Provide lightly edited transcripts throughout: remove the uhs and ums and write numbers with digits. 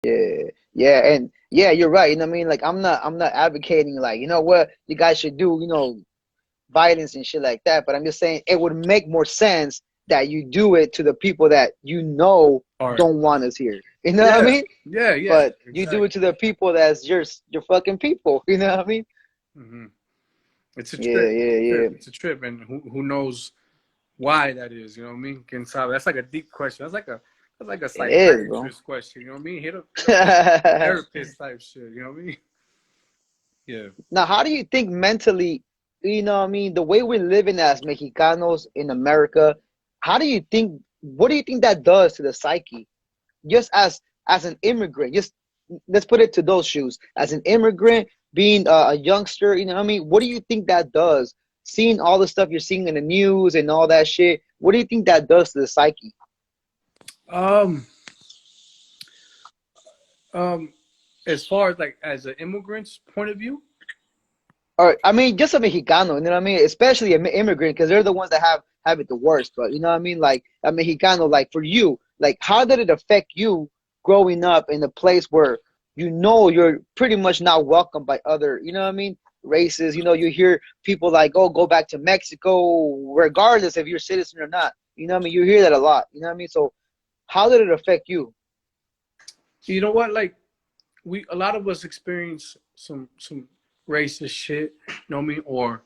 Yeah, yeah, and yeah, you're right. You know what I mean? Like I'm not advocating like, you know what, you guys should do, violence and shit like that. But I'm just saying it would make more sense that you do it to the people that All right. don't want us here. You know what I Yeah, mean? yeah, yeah, But you do exactly. it to the people that's your fucking people. You know what I mean? Hmm. It's a Yeah, trip. It's yeah, a trip. yeah. It's a trip, and who knows why that is? You know what I mean? Quién sabe? That's like a deep question. That's like a It is, bro. psychiatrist question. You know what I mean? Hit up a therapist type shit. You know what I mean? Yeah. Now, how do you think mentally, what I mean, the way we're living as Mexicanos in America, what do you think that does to the psyche? Just as an immigrant, just let's put it to those shoes. As an immigrant, being a youngster, you know what I mean? What do you think that does? Seeing all the stuff you're seeing in the news and all that shit, what do you think that does to the psyche? Um. Um. As far as like as an immigrant's point of view, Or I mean, just a Mexicano, you know what I mean? Especially an immigrant, because they're the ones that have it the worst. But you know what I mean? Like a Mexicano, like for you, like how did it affect you growing up in a place where you're pretty much not welcome by other, you know what I mean, races? You hear people like, "Oh, go back to Mexico," regardless if you're a citizen or not. You know what I mean? You hear that a lot. You know what I mean? So how did it affect you? you know what? Like we, a lot of us experience some racist shit. You know what I mean? Or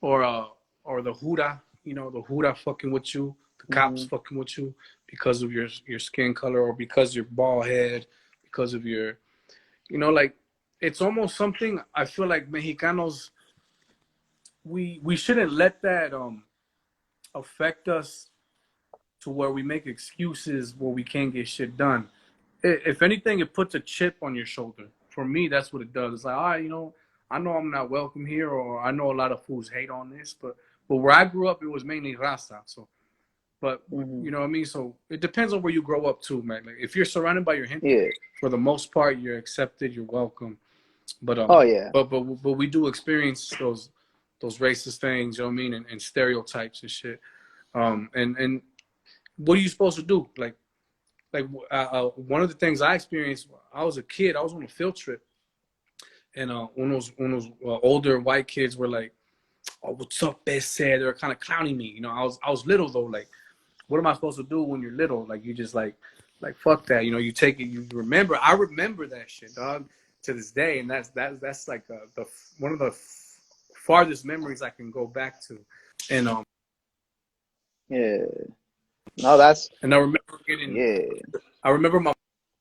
or the Huda, the Huda fucking with you, the cops Hmm. fucking with you because of your skin color or because you're bald head, because of your, like it's almost something I feel like Mexicanos we shouldn't let that affect us to where we make excuses where we can't get shit done. If anything, it puts a chip on your shoulder. For me, that's what it does. It's like, all right, I know I'm not welcome here, or I know a lot of fools hate on this, but where I grew up, it was mainly raza. So, but Hmm. you know what I mean. So it depends on where you grow up too, man. Like if you're surrounded by your gente, Yeah. for the most part, you're accepted, you're welcome. But Oh yeah. but we do experience those racist things, you know what I mean, and stereotypes and shit. And what are you supposed to do? One of the things I experienced, I was a kid. I was on a field trip, and one of those older white kids were like, "Oh, what's up, Bess?" They were kind of clowning me. I was little though. Like, what am I supposed to do when you're little? Like, you just like fuck that. You take it. You remember. I remember that shit, dog, to this day, and that's like the one of the farthest memories I can go back to. And Yeah. No, that's and yeah. I remember my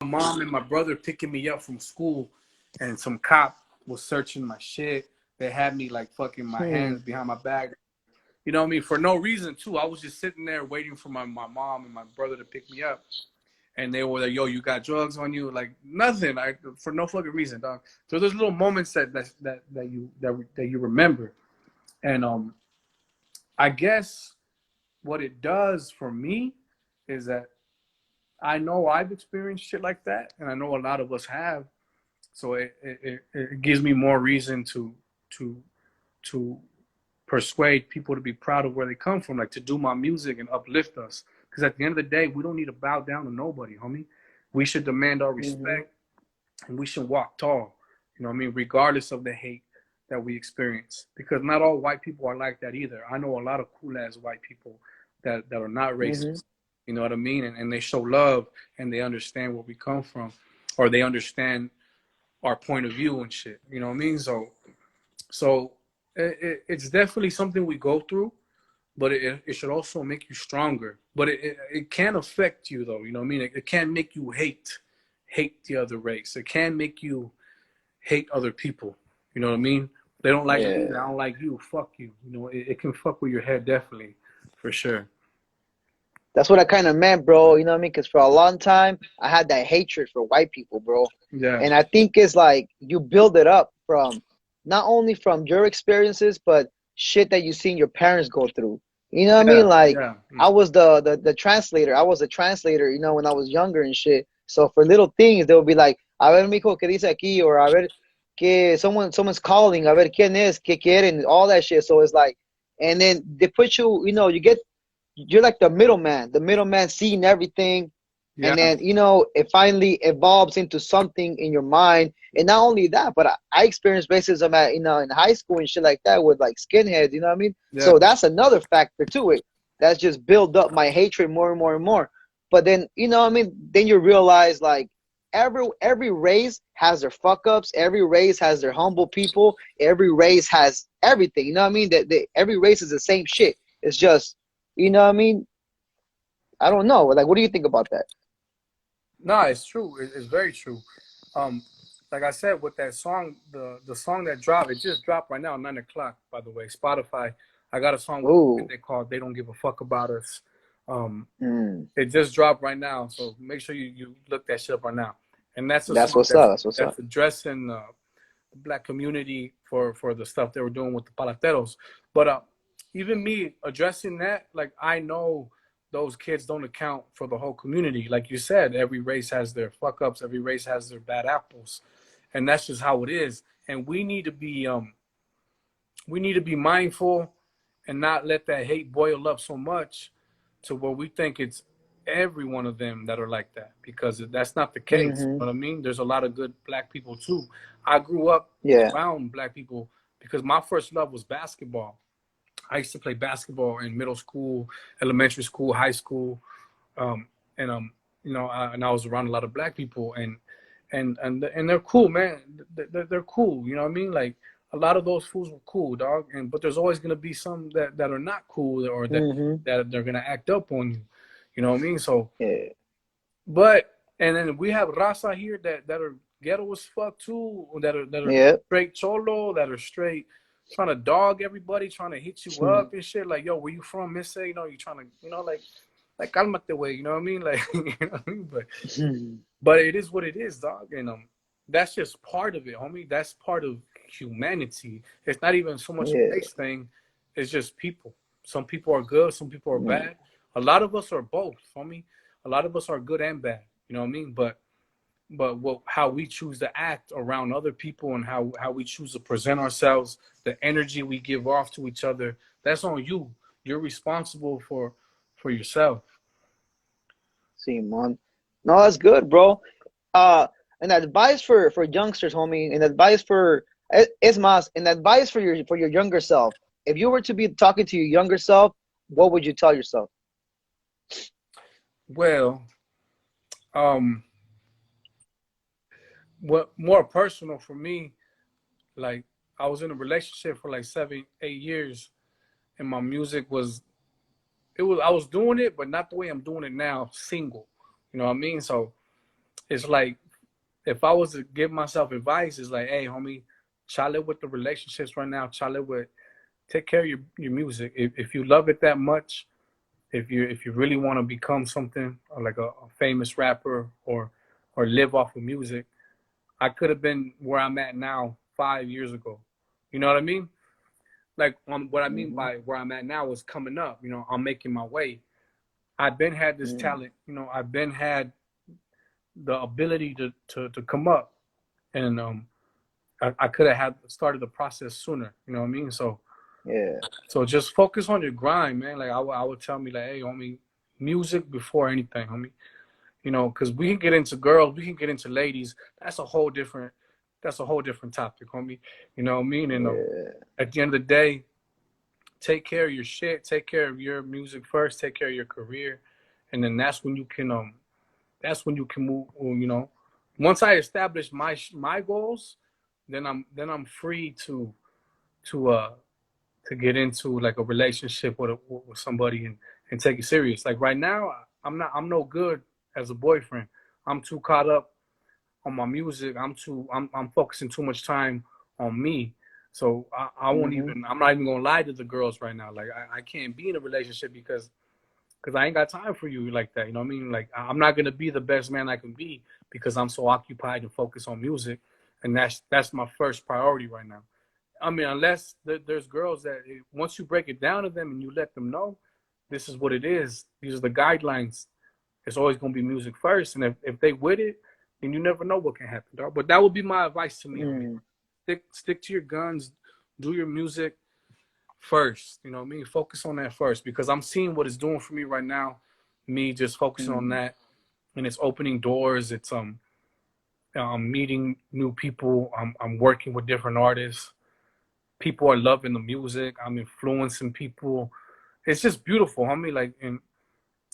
mom and my brother picking me up from school, and some cop was searching my shit. They had me like fucking my Hmm. hands behind my back. You know what I mean? For no reason too. I was just sitting there waiting for my mom and my brother to pick me up. And they were like, "Yo, you got drugs on you?" Like nothing. For no fucking reason, dog. So there's little moments that you remember. And I guess what it does for me is that I know I've experienced shit like that, and I know a lot of us have. So it gives me more reason to to persuade people to be proud of where they come from, like to do my music and uplift us. Because at the end of the day, we don't need to bow down to nobody, homie. We should demand our Hmm. respect, and we should walk tall. You know what I mean? Regardless of the hate that we experience. Because not all white people are like that either. I know a lot of cool ass white people that are not Hmm. racist. You know what I mean? And they show love and they understand where we come from, or they understand our point of view and shit. You know what I mean? So it's definitely something we go through, but it should also make you stronger. But it can affect you though. You know what I mean? It can make you hate the other race. It can make you hate other people. You know what I mean? They don't like me. Yeah. I don't like you. Fuck you. It can fuck with your head definitely, for sure. That's what I kind of meant, bro. You know what I mean? Because for a long time, I had that hatred for white people, bro. Yeah. And I think it's like you build it up from not only from your experiences, but shit that you seen your parents go through. You know what I Yeah. mean? Like Yeah. I was the translator. I was a translator, when I was younger and shit. So for little things, they would be like, "A ver, mijo, ¿qué dice aquí?" Or "A ver, que someone's calling. A ver, quién es? ¿Qué quieren?" All that shit. So it's like, and then they put you, you get you're like the middleman seeing everything. Yeah. and then it finally evolves into something in your mind. And not only that, but I experienced racism at in high school and shit like that with like skinheads. You know what I mean? Yeah. So that's another factor to it. That's just build up my hatred more and more and more. But then what I mean. Then you realize like every race has their fuck ups. Every race has their humble people. Every race has everything. You know what I mean? That every race is the same shit. It's just what I mean. I don't know. Like, what do you think about that? No, it's true. It's very true. Um, like I said, with that song, the song that dropped, it just dropped right now, 9 o'clock. By the way, Spotify. I got a song with Ooh. they called "They Don't Give a Fuck About Us." Um, Mm. it just dropped right now, so make sure you look that shit up right now. And that's a That's song what's up. That's what's up. that's addressing the black community for the stuff they were doing with the palateros. But even me addressing that, like I know those kids don't account for the whole community. Like you said, every race has their fuck ups, every race has their bad apples, and that's just how it is. And we need to be mindful and not let that hate boil up so much to where we think it's every one of them that are like that, because that's not the case. Mm-hmm. You know what I mean? There's a lot of good black people too. I grew up Yeah. around black people because my first love was basketball. I used to play basketball in middle school, elementary school, high school, and and I was around a lot of black people, and they're cool, man. They're cool. You know what I mean? Like a lot of those fools were cool, dog. But there's always gonna be some that are not cool, or Mm-hmm. that they're gonna act up on you. You know what I mean? So, Yeah. but and then we have raza here that are ghetto as fuck too, that are Yeah. straight cholo, that are straight trying to dog everybody, trying to hit you up and shit. Like, yo, where you from, Miss? You know, you trying to, like calmate way. You know what I mean? Like, you know what I mean? But it is what it is, dog. And that's just part of it, homie. That's part of humanity. It's not even so much a Yeah. race thing. It's just people. Some people are good. Some people are Mm. bad. A lot of us are both, homie. A lot of us are good and bad. You know what I mean? But how we choose to act around other people and how we choose to present ourselves, the energy we give off to each other, that's on you. You're responsible for yourself. See, man. No, that's good, bro. Uh, an advice for youngsters, homie. An advice for es más. An advice for your younger self. If you were to be talking to your younger self, what would you tell yourself? Well, um, what more personal for me, like I was in a relationship for like 7, 8 years, and my music was I was doing it, but not the way I'm doing it now, single. You know what I mean? So it's like if I was to give myself advice, it's like, hey, homie, chale with the relationships right now. Chale with take care of your music. If you love it that much, if you really want to become something like a famous rapper or live off of music, I could have been where I'm at now 5 years ago. You know what I mean? Like what I mean Mm-hmm. by where I'm at now is coming up. You know, I'm making my way. I've been had this Mm. talent. You know, I've been had the ability to come up, and I could have had started the process sooner. You know what I mean? Yeah. So just focus on your grind, man. Like I would tell me like, hey, homie, music before anything, homie. You know, because we can get into girls, we can get into ladies. That's a whole different topic, homie. You know what I mean? And Yeah. at the end of the day, take care of your shit, take care of your music first, take care of your career, and then that's when you can move. You know, once I establish my goals, then I'm free to uh to get into like a relationship with somebody and take it serious. Like right now, I'm no good as a boyfriend. I'm too caught up on my music. I'm focusing too much time on me. So I won't Mm-hmm. even I'm not even gonna lie to the girls right now. Like I can't be in a relationship because I ain't got time for you like that. You know what I mean? Like I'm not gonna be the best man I can be because I'm so occupied and focused on music, and that's my first priority right now. I mean, unless there's girls that once you break it down to them and you let them know, this is what it is. These are the guidelines. It's always gonna be music first, and if they with it, then you never know what can happen, dog. But that would be my advice to me, homie. Mm. Stick to your guns, do your music first. You know what I mean? Focus on that first because I'm seeing what it's doing for me right now. Me just focusing on Mm. that and it's opening doors. It's meeting new people. I'm working with different artists. People are loving the music. I'm influencing people. It's just beautiful, homie. Like, and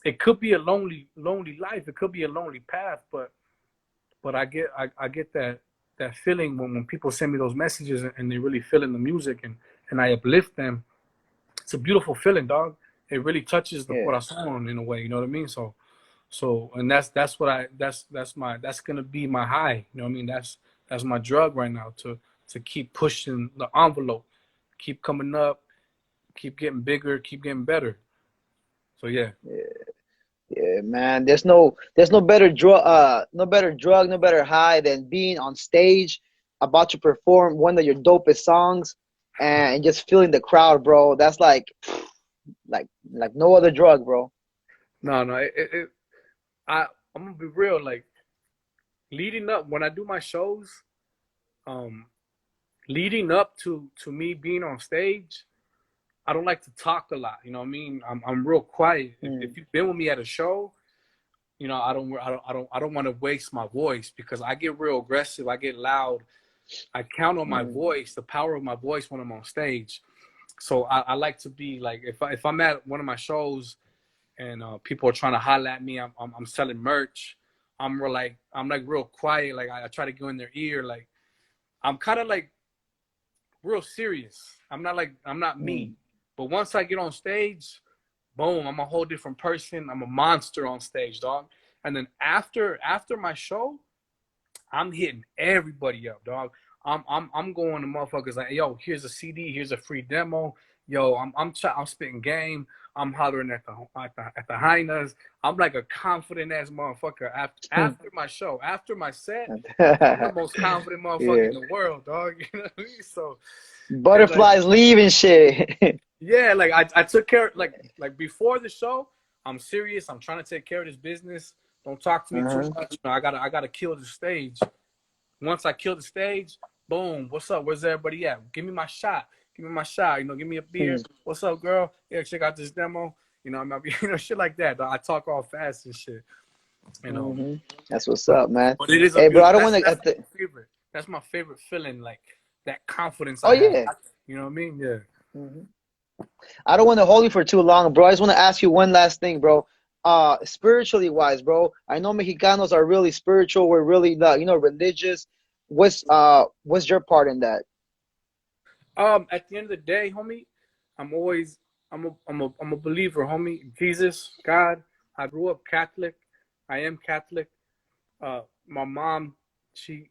it could be a lonely life. It could be a lonely path, but I get that feeling when people send me those messages and they really feel in the music and I uplift them. It's a beautiful feeling, dog. It really touches the corazón in a way. You know what I mean? So, and that's what that's gonna be my high. You know what I mean? That's my drug right now to keep pushing the envelope, keep coming up, keep getting bigger, keep getting better. So yeah. Yeah, man. There's no better drug, no better high than being on stage about to perform one of your dopest songs and just feeling the crowd, bro. That's like no other drug, bro. No, I'm gonna be real. Like leading up when I do my shows, um, leading up to me being on stage, I don't like to talk a lot. You know what I mean? I'm real quiet. If you've been with me at a show, you know I don't want to waste my voice because I get real aggressive. I get loud. I count on my voice, the power of my voice when I'm on stage. So I like to be like if I'm at one of my shows and people are trying to holler at me, I'm selling merch. I'm like real quiet. Like I try to go in their ear. Like I'm kind of like real serious. I'm not me. But once I get on stage, boom, I'm a whole different person. I'm a monster on stage, dog. And then after my show, I'm hitting everybody up, dog. I'm going to motherfuckers like, yo, here's a CD, here's a free demo. Yo, I'm spitting game. I'm hollering at the hyenas. I'm like a confident ass motherfucker after my show, after my set. I'm the most confident motherfucker in the world, dog. You know what I mean? So Butterflies leaving shit. yeah, like I took care like before the show, I'm serious. I'm trying to take care of this business. Don't talk to me too much. You know, I gotta kill the stage. Once I kill the stage, boom, what's up? Where's everybody at? Give me my shot. Give me my shot. You know, give me a beer. What's up, girl? Yeah, check out this demo. You know, shit like that. I talk all fast and shit. You know. That's what's up, man. But it is a hey, bro, I beautiful. don't want to. That's my favorite. That's my favorite feeling. Like that confidence Oh I have. yeah. You know what I mean? Yeah. I don't want to hold you for too long, bro. I just want to ask you one last thing, bro. Spiritually wise, bro. I know Mexicanos are really spiritual. We're really religious. What's your part in that? At the end of the day, homie, I'm always I'm a believer, homie. Jesus, God. I grew up Catholic. I am Catholic. My mom, she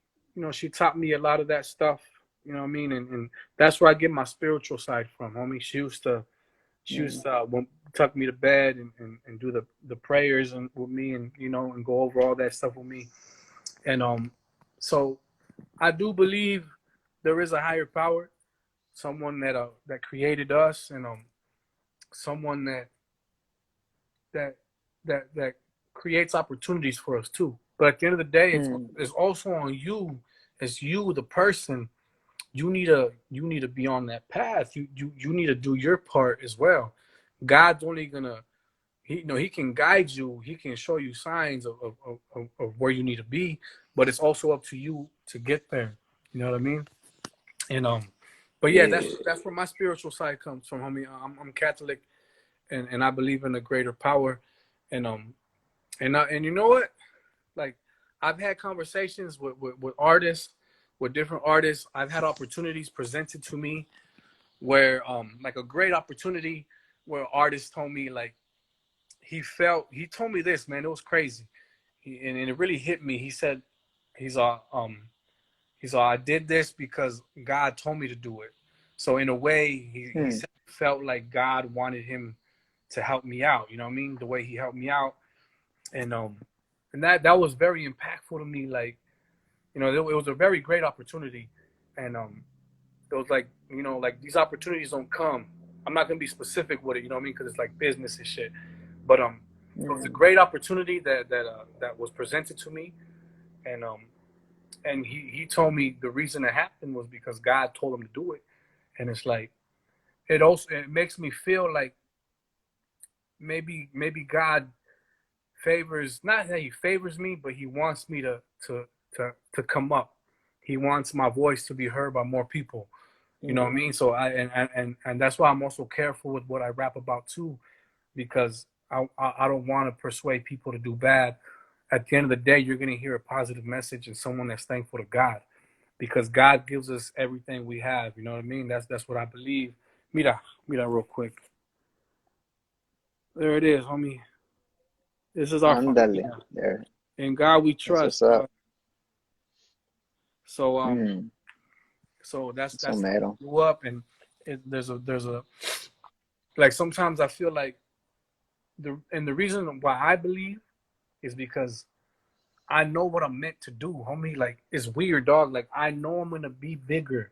she taught me a lot of that stuff. You know what I mean? And that's where I get my spiritual side from, homie. She used to tuck me to bed and do the prayers and with me and and go over all that stuff with me. And so I do believe there is a higher power, someone that created us, and someone that creates opportunities for us too. But at the end of the day, it's also on you as you, the person. You need to be on that path. You need to do your part as well. God's only gonna he can guide you. He can show you signs of where you need to be, but it's also up to you to get there. You know what I mean? And but yeah, that's where my spiritual side comes from, homie. I'm Catholic, and I believe in a greater power, and and you know what? Like I've had conversations with artists, with different artists. I've had opportunities presented to me where like a great opportunity where artists told me like he told me this, man, it was crazy. And it really hit me. He said he's I did this because God told me to do it. So in a way, he said he felt like God wanted him to help me out. You know what I mean? The way he helped me out, and that was very impactful to me. Like, it was a very great opportunity, and it was like like these opportunities don't come. I'm not gonna be specific with it, you know what I mean? Because it's like business and shit. But it was a great opportunity that was presented to me, and he told me the reason it happened was because God told him to do it. And it's like it makes me feel like maybe God favors, not that he favors me, but he wants me to come up. He wants my voice to be heard by more people. You know what I mean? So and that's why I'm also careful with what I rap about too, because I don't want to persuade people to do bad. At the end of the day, you're gonna hear a positive message and someone that's thankful to God, because God gives us everything we have. You know what I mean? That's what I believe. Mira real quick. There it is, homie. This is our Ándale. familia. There. In God we That's what's trust. up. So Mm. so So that's mero. grew up, and there's a like sometimes I feel like the reason why I believe is because I know what I'm meant to do, homie. Like, it's weird, dog. Like, I know I'm gonna be bigger.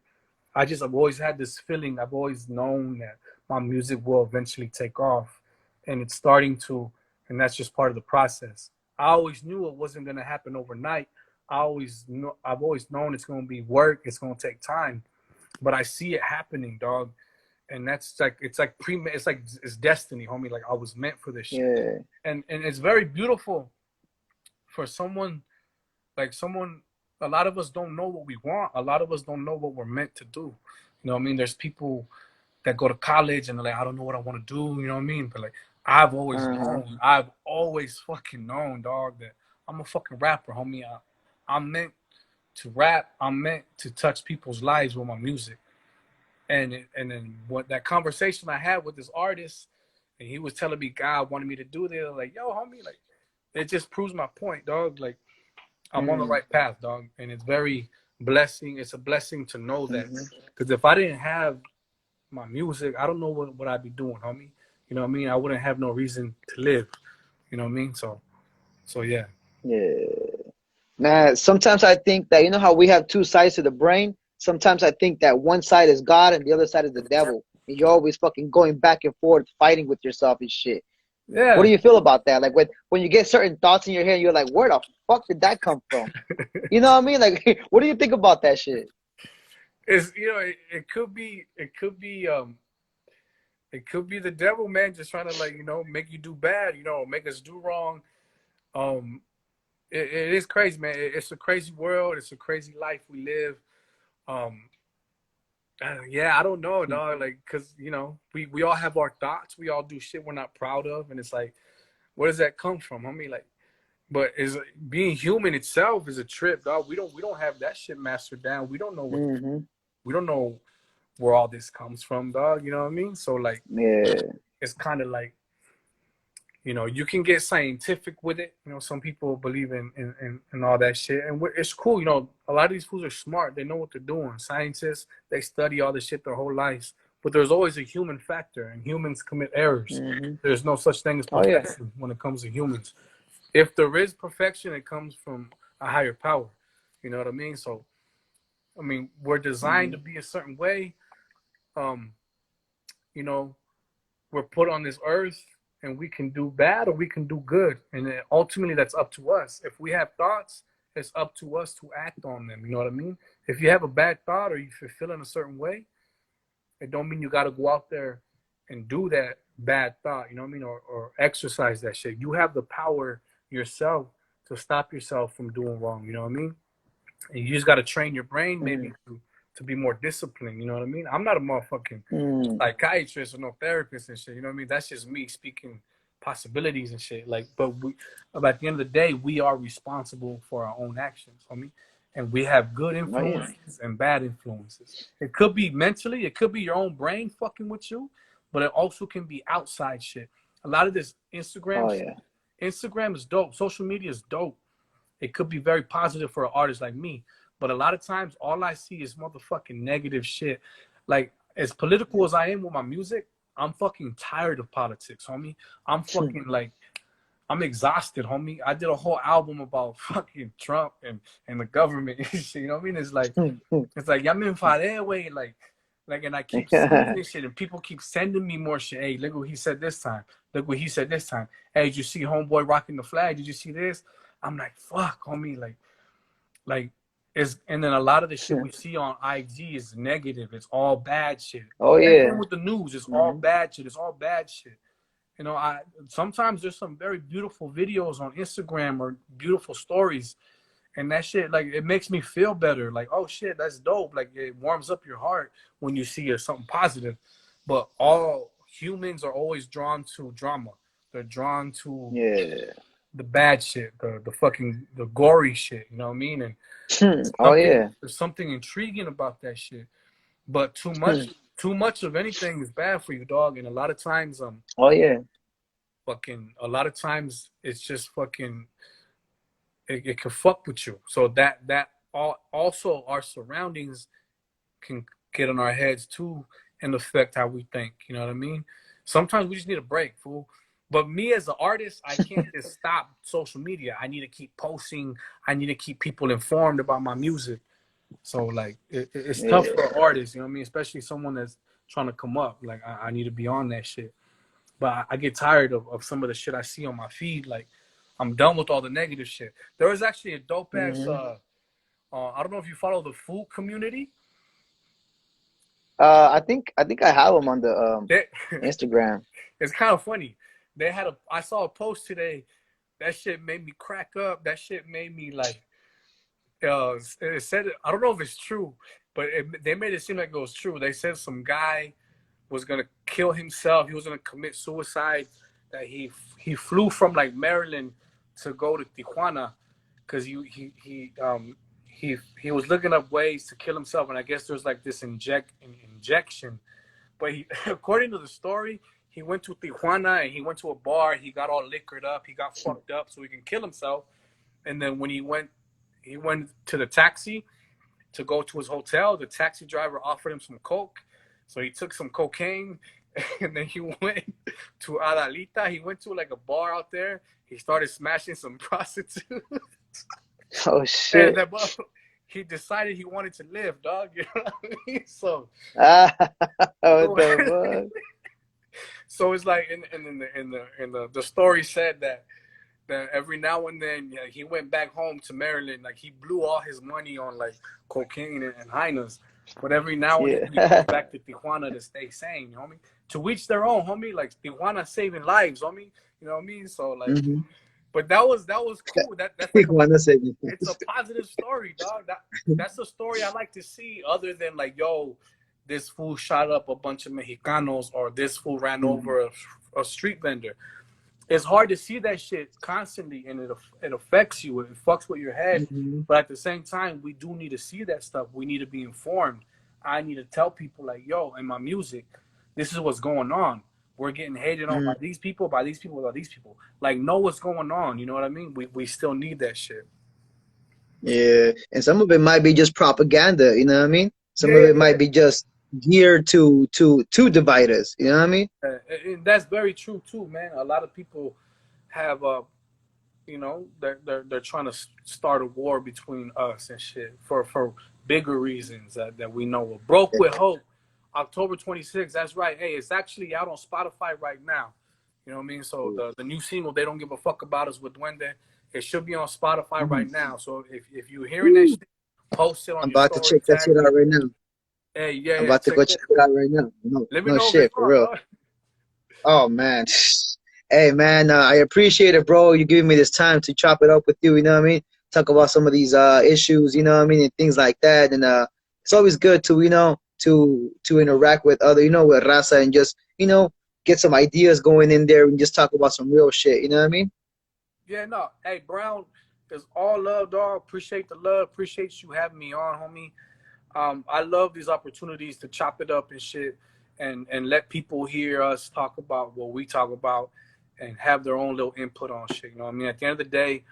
I've always had this feeling. I've always known that my music will eventually take off, and it's starting to, and that's just part of the process. I always knew it wasn't gonna happen overnight. I've always known it's gonna be work. It's gonna take time, but I see it happening, dog. And that's like it's destiny, homie. Like, I was meant for this shit, Yeah. and it's very beautiful for someone like someone. A lot of us don't know what we want. A lot of us don't know what we're meant to do. You know what I mean? There's people that go to college and they're like, I don't know what I want to do. You know what I mean? But like, Uh-huh. I've always fucking known, dog, that I'm a fucking rapper, homie. I'm meant to rap. I'm meant to touch people's lives with my music. And then what that conversation I had with this artist, and he was telling me God wanted me to do this. Like, yo, homie, like, it just proves my point, dog. Like, I'm on the Mm. right path, dog, and it's very blessing. It's a blessing to know that, Mm-hmm. because if I didn't have my music, I don't know what I'd be doing, homie. You know what I mean? I wouldn't have no reason to live. You know what I mean? So yeah. Yeah. Man, sometimes I think that, you know how we have two sides to the brain? Sometimes I think that one side is God and the other side is the devil. And you're always fucking going back and forth, fighting with yourself and shit. What do Yeah. you feel about that? Like when you get certain thoughts in your head, you're like, where the fuck did that come from? You know what I mean? Like, what do you think about that shit? It's, it could be the devil, man, just trying to, like, make you do bad, make us do wrong. Um, it is crazy, man. It's a crazy world. It's a crazy life we live. Um, yeah, I don't know, dog. Like, cause we all have our thoughts. We all do shit we're not proud of, and it's like, where does that come from? I mean, like, but is being human itself is a trip, dog. We don't have that shit mastered down. Mm-hmm. We don't know where all this comes from, dog. You know what I mean? So, like, Yeah. it's kind of like, you can get scientific with it. Some people believe in all that shit, and it's cool. A lot of these fools are smart. They know what they're doing. Scientists, they study all this shit their whole lives. But there's always a human factor, and humans commit errors. Mm-hmm. There's no such thing as Oh yeah. perfection when it comes to humans. If there is perfection, it comes from a higher power. You know what I mean? So, I mean, we're designed Mm-hmm. to be a certain way. Um, you know, we're put on this earth, and we can do bad or we can do good, and then ultimately that's up to us. If we have thoughts, it's up to us to act on them. You know what I mean? If you have a bad thought or if you're feeling a certain way, it don't mean you got to go out there and do that bad thought. You know what I mean? Or exercise that shit. You have the power yourself to stop yourself from doing wrong. You know what I mean? And you just got to train your brain maybe to be more disciplined. You know what I mean? I'm not a motherfucking Mm-hmm. psychiatrist or no therapist and shit. You know what I mean? That's just me speaking possibilities and shit. Like, but at the end of the day, we are responsible for our own actions. I mean, and we have good Oh yeah. influences and bad influences. It could be mentally, it could be your own brain fucking with you, but it also can be outside shit. A lot of this Oh yeah. Instagram is dope. Social media is dope. It could be very positive for an artist like me, but a lot of times all I see is motherfucking negative shit. Like, as political as I am with my music, I'm fucking tired of politics, homie. I'm fucking like, I'm exhausted, homie. I did a whole album about fucking Trump and the government and shit. You know what I mean? It's like, ya me enfadé, way. Like, and I keep seeing this shit, and people keep sending me more shit. Hey, look what he said this time. Look what he said this time. Hey, did you see homeboy rocking the flag? Did you see this? I'm like, fuck, homie. Like, and then a lot of the shit we see on IG is negative. It's all bad shit. Oh Same thing yeah. with the news. It's all Mm-hmm. bad shit. It's all bad shit. You know, I sometimes there's some very beautiful videos on Instagram or beautiful stories, and that shit, like, it makes me feel better. Like, oh shit, that's dope. Like, it warms up your heart when you see something positive. But all humans are always drawn to drama. They're drawn to Yeah. the bad shit, the fucking the gory shit. You know what I mean? And Oh yeah. there's something intriguing about that shit. But Hmm. too much of anything is bad for you, dog. And a lot of times, Oh yeah. fucking, a lot of times it's just fucking, it can fuck with you. So also our surroundings can get in our heads too and affect how we think. You know what I mean? Sometimes we just need a break, fool. But me as an artist, I can't just stop social media. I need to keep posting. I need to keep people informed about my music. So like it's tough Yeah. for an artist, you know what I mean? Especially someone that's trying to come up. Like I need to be on that shit. But I get tired of some of the shit I see on my feed. Like I'm done with all the negative shit. There was actually a dope ass. Hmm. I don't know if you follow the food community. I think I have them on the They, Instagram. it's kind of funny. I saw a post today. That shit made me crack up. That shit made me like. It said I don't know if it's true, but they made it seem like it was true. They said some guy was gonna kill himself. He was gonna commit suicide. That he flew from like Maryland to go to Tijuana because he was looking up ways to kill himself, and I guess there's like this injection. But he, according to the story, he went to Tijuana and he went to a bar. He got all liquored up. He got fucked up so he can kill himself. And then when he went to the taxi to go to his hotel. The taxi driver offered him some coke, so he took some cocaine, and then he went to Adalita. He went to like a bar out there. He started smashing some prostitutes, Oh and shit. then he decided he wanted to live, dog. You know what I mean? So, Ah, what so, the so it's like in the story said that every now and then, yeah, he went back home to Maryland. Like he blew all his money on like cocaine and hyenas. But every now and then he goes fuck? Yeah. back to Tijuana to stay sane, homie. To each their own, homie. Like Tijuana saving lives, homie. You know what I mean? So like, Hmm. but that was cool. That's like Wanna say it's a positive story, dog. That's a story I like to see. Other than like, yo, this fool shot up a bunch of Mexicanos, or this fool ran Mhm. over a street vendor. It's hard to see that shit constantly, and it affects you. It fucks with your head. Mhm. But at the same time, we do need to see that stuff. We need to be informed. I need to tell people like, yo, in my music, this is what's going on. We're getting hated on by Mhm. these people, by these people, by these people. Like, know what's going on. You know what I mean? We still need that shit. Yeah, and some of it might be just propaganda. You know what I mean? Some of Yeah, it yeah. might be just geared to divide us. You know what I mean? And that's very true too, man. A lot of people have they're trying to start a war between us and shit for bigger reasons that we know of. Broke with Hope, October 26th. That's right. Hey, it's actually out on Spotify right now. You know what I mean? So the new single, They Don't Give a Fuck About Us with Duende, it should be on Spotify Mhm. right now. So if you're hearing that Woo. shit, post it on I'm your about to story, check that tag shit me. out right now. Hey, yeah, I'm yeah, about to check go that. check it out right now. No, Let me no know if it's shit for on, real. dog. Oh man, hey man, I appreciate it, bro. You giving me this time to chop it up with you. You know what I mean? Talk about some of these issues. You know what I mean, and things like that. And it's always good to to interact with other with Raza and just get some ideas going in there and just talk about some real shit. You know what I mean? Yeah, no. Hey, Brown, it's all love, dog. Appreciate the love. Appreciate you having me on, homie. I love these opportunities to chop it up and shit, and let people hear us talk about what we talk about, and have their own little input on shit. You know what I mean? At the end of the day,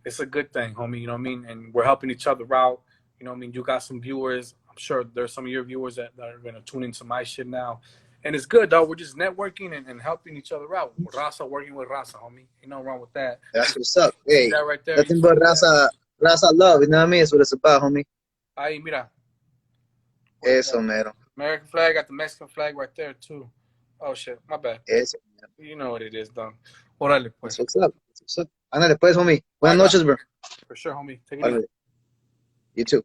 it's a good thing, homie. You know what I mean? And we're helping each other out. You know what I mean? You got some viewers. I'm sure there's some of your viewers that are gonna tune into my shit now. And it's good, dog. We're just networking and helping each other out. Raza working with Raza, homie. Ain't no wrong with that. That's what's up. You see Hey, that right there? You nothing but see that? Raza love. You know what I mean? That's what it's about, homie. Ahí, mira. Where's Eso, that? mero. American flag, got the Mexican flag right there too. Oh shit, my bad. Eso. You know what it is, done. Órale That's pues. what's up. That's what's up. Ándale pues, homie. All Buenas right, dog. noches, bro. For sure, homie. Take it All easy. right. You too.